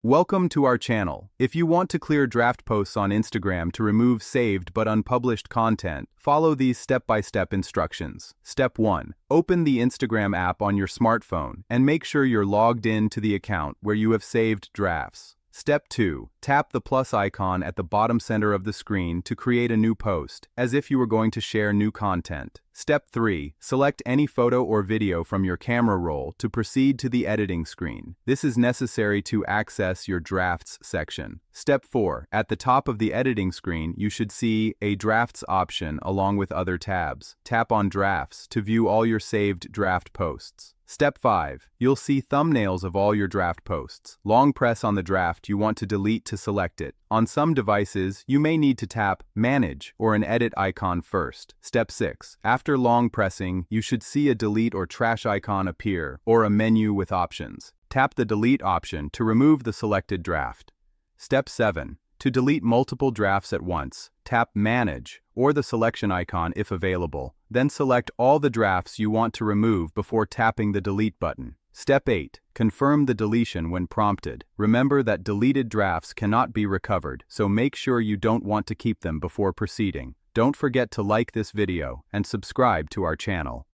Welcome to our channel. If you want to clear draft posts on Instagram to remove saved but unpublished content, follow these step-by-step instructions. Step 1. Open the Instagram app on your smartphone and make sure you're logged in to the account where you have saved drafts. Step 2. Tap the plus icon at the bottom center of the screen to create a new post, as if you were going to share new content. Step 3. Select any photo or video from your camera roll to proceed to the editing screen. This is necessary to access your drafts section. Step 4. At the top of the editing screen, you should see a drafts option along with other tabs. Tap on drafts to view all your saved draft posts. Step 5. You'll see thumbnails of all your draft posts. Long press on the draft you want to delete to select it. On some devices, you may need to tap Manage or an edit icon first. Step 6. After long pressing, you should see a delete or trash icon appear, or a menu with options. Tap the delete option to remove the selected draft. Step 7. To delete multiple drafts at once, tap Manage or the selection icon if available. Then select all the drafts you want to remove before tapping the delete button. Step 8. Confirm the deletion when prompted. Remember that deleted drafts cannot be recovered, so make sure you don't want to keep them before proceeding. Don't forget to like this video and subscribe to our channel.